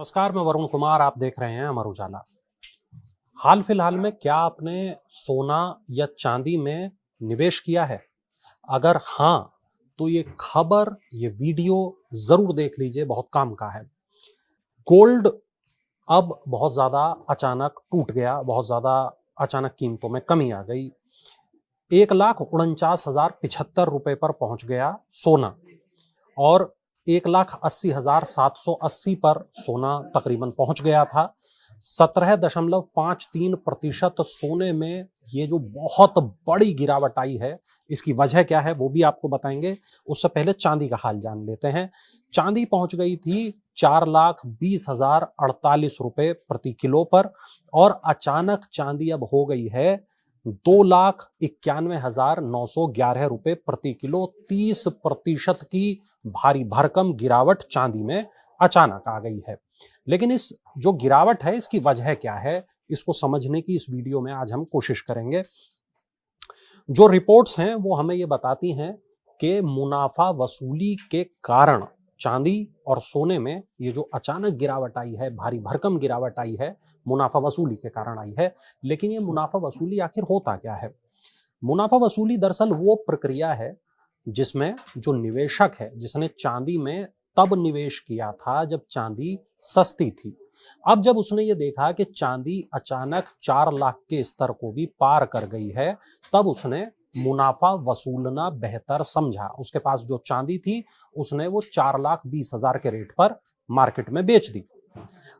नमस्कार, मैं वरुण कुमार। आप देख रहे हैं अमर उजाला। हाल फिलहाल में क्या आपने सोना या चांदी में निवेश किया है? अगर हाँ, तो ये खबर, ये वीडियो जरूर देख लीजिए, बहुत काम का है। गोल्ड अब बहुत ज्यादा अचानक टूट गया, बहुत ज्यादा अचानक कीमतों में कमी आ गई। 1,49,075 रुपए पर पहुंच गया सोना, और 1,80,780 पर सोना तकरीबन पहुंच गया था। 17.53% सोने में ये जो बहुत बड़ी गिरावट आई है, इसकी वजह क्या है वो भी आपको बताएंगे। उससे पहले चांदी का हाल जान लेते हैं। चांदी पहुंच गई थी 4,20,048 रुपए प्रति किलो पर, और अचानक चांदी अब हो गई है 2,91,911 रुपए प्रति किलो। 30% की भारी भरकम गिरावट चांदी में अचानक आ गई है। लेकिन इस जो गिरावट है, इसकी वजह क्या है, इसको समझने की इस वीडियो में आज हम कोशिश करेंगे। जो रिपोर्ट्स हैं वो हमें ये बताती हैं कि मुनाफा वसूली के कारण चांदी और सोने में ये जो अचानक गिरावट आई है, भारी भरकम गिरावट आई है, मुनाफा वसूली के कारण आई है। लेकिन ये मुनाफा वसूली आखिर होता क्या है? मुनाफा वसूली दरअसल वो प्रक्रिया है जिसमें जो निवेशक है, जिसने चांदी में तब निवेश किया था जब चांदी सस्ती थी। अब जब उसने ये देखा कि चांदी अचानक 4 लाख के स्तर को भी पार कर गई है, तब उसने मुनाफा वसूलना बेहतर समझा। उसके पास जो चांदी थी, उसने वो 4,20,000 के रेट पर मार्केट में बेच दी।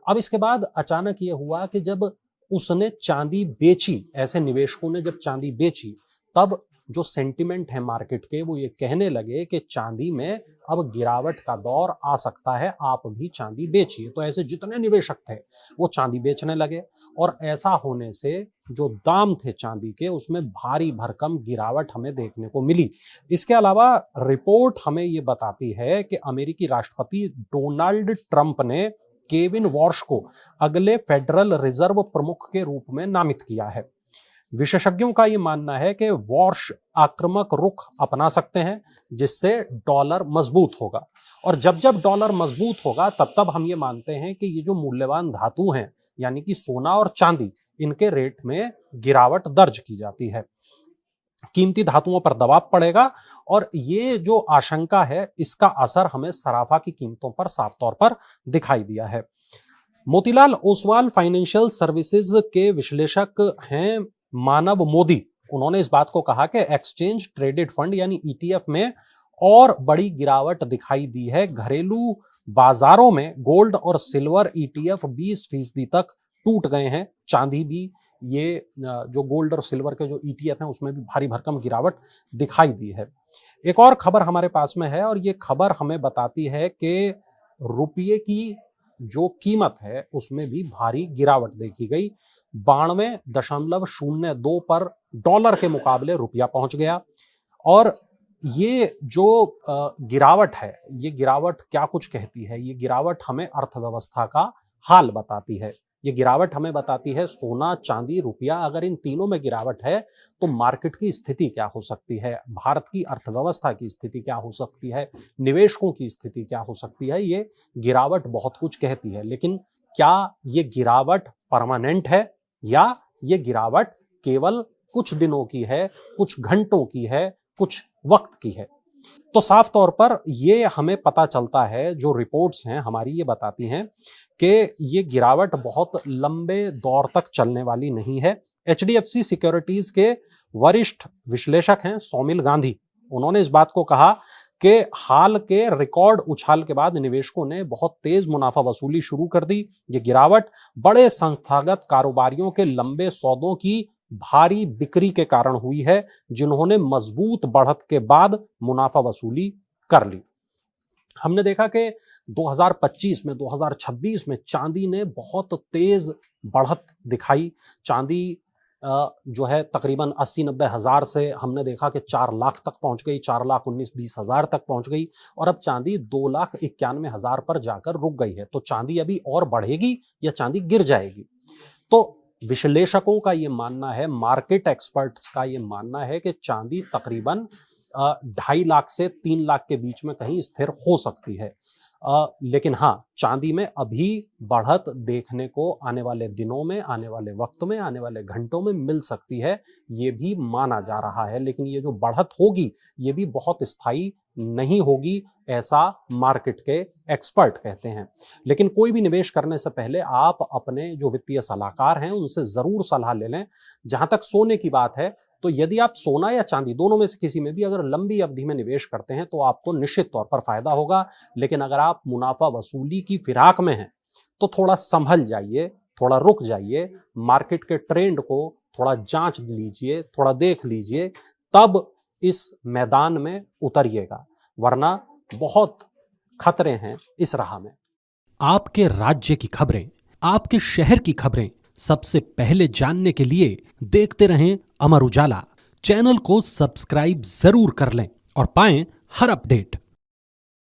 अब इसके बाद अचानक ये हुआ कि जब उसने चांदी बेची, ऐसे निवेशकों ने जब चांदी बेची, तब जो सेंटिमेंट है मार्केट के, वो ये कहने लगे कि चांदी में अब गिरावट का दौर आ सकता है, आप भी चांदी बेचिए। तो ऐसे जितने निवेशक थे वो चांदी बेचने लगे, और ऐसा होने से जो दाम थे चांदी के, उसमें भारी भरकम गिरावट हमें देखने को मिली। इसके अलावा रिपोर्ट हमें ये बताती है कि अमेरिकी राष्ट्रपति डोनाल्ड ट्रंप ने केविन वॉर्श को अगले फेडरल रिजर्व प्रमुख के रूप में नामित किया है। विशेषज्ञों का यह मानना है कि वॉर्श आक्रामक रुख अपना सकते हैं, जिससे डॉलर मजबूत होगा। और जब जब डॉलर मजबूत होगा, तब तब हम ये मानते हैं कि ये जो मूल्यवान धातु हैं, यानी कि सोना और चांदी, इनके रेट में गिरावट दर्ज की जाती है। कीमती धातुओं पर दबाव पड़ेगा, और ये जो आशंका है, इसका असर हमें सराफा की कीमतों पर साफ तौर पर दिखाई दिया है। मोतीलाल ओसवाल फाइनेंशियल सर्विसेज के विश्लेषक हैं मानव मोदी। उन्होंने इस बात को कहा कि एक्सचेंज ट्रेडेड फंड यानी ईटीएफ में और बड़ी गिरावट दिखाई दी है। घरेलू बाजारों में गोल्ड और सिल्वर ईटीएफ 20% तक टूट गए हैं। चांदी भी, ये जो गोल्ड और सिल्वर के जो ईटीएफ हैं, उसमें भी भारी भरकम गिरावट दिखाई दी है। एक और खबर हमारे पास में है, और ये खबर हमें बताती है कि रुपये की जो कीमत है, उसमें भी भारी गिरावट देखी गई। 92.02 पर डॉलर के मुकाबले रुपया पहुंच गया। और ये जो गिरावट है, ये गिरावट क्या कुछ कहती है? ये गिरावट हमें अर्थव्यवस्था का हाल बताती है। ये गिरावट हमें बताती है सोना, चांदी, रुपया, अगर इन तीनों में गिरावट है तो मार्केट की स्थिति क्या हो सकती है, भारत की अर्थव्यवस्था की स्थिति क्या हो सकती है, निवेशकों की स्थिति क्या हो सकती है। ये गिरावट बहुत कुछ कहती है। लेकिन क्या ये गिरावट परमानेंट है, या ये गिरावट केवल कुछ दिनों की है, कुछ घंटों की है, कुछ वक्त की है? तो साफ तौर पर ये हमें पता चलता है, जो रिपोर्ट्स हैं हमारी ये बताती हैं कि ये गिरावट बहुत लंबे दौर तक चलने वाली नहीं है। एचडीएफसी सिक्योरिटीज के वरिष्ठ विश्लेषक हैं सौमिल गांधी। उन्होंने इस बात को कहा कि हाल के रिकॉर्ड उछाल के बाद निवेशकों ने बहुत तेज मुनाफा वसूली शुरू कर दी। ये गिरावट बड़े संस्थागत कारोबारियों के लंबे सौदों की भारी बिक्री के कारण हुई है, जिन्होंने मजबूत बढ़त के बाद मुनाफा वसूली कर ली। हमने देखा कि 2025 में, 2026 में चांदी ने बहुत तेज बढ़त दिखाई। चांदी जो है तकरीबन 80-90 हजार से हमने देखा कि 4 लाख तक पहुंच गई, 4,19,20,000 तक पहुंच गई, और अब चांदी 2,91,000 पर जाकर रुक गई है। तो चांदी अभी और बढ़ेगी या चांदी गिर जाएगी? तो विश्लेषकों का ये मानना है, मार्केट एक्सपर्ट्स का ये मानना है कि चांदी तकरीबन 2.5 लाख से 3 लाख के बीच में कहीं स्थिर हो सकती है। लेकिन हाँ, चांदी में अभी बढ़त देखने को आने वाले दिनों में, आने वाले वक्त में, आने वाले घंटों में मिल सकती है, ये भी माना जा रहा है। लेकिन ये जो बढ़त होगी ये भी बहुत स्थायी नहीं होगी, ऐसा मार्केट के एक्सपर्ट कहते हैं। लेकिन कोई भी निवेश करने से पहले आप अपने जो वित्तीय सलाहकार हैं उनसे जरूर सलाह ले लें। जहां तक सोने की बात है, तो यदि आप सोना या चांदी दोनों में से किसी में भी अगर लंबी अवधि में निवेश करते हैं तो आपको निश्चित तौर पर फायदा होगा। लेकिन अगर आप मुनाफा वसूली की फिराक में हैं तो थोड़ा संभल जाइए, थोड़ा रुक जाइए, मार्केट के ट्रेंड को थोड़ा जांच लीजिए, थोड़ा देख लीजिए, तब इस मैदान में उतरिएगा, वरना बहुत खतरे हैं इस राह में। आपके राज्य की खबरें, आपके शहर की खबरें सबसे पहले जानने के लिए देखते रहें अमर उजाला। चैनल को सब्सक्राइब जरूर कर लें और पाएं हर अपडेट।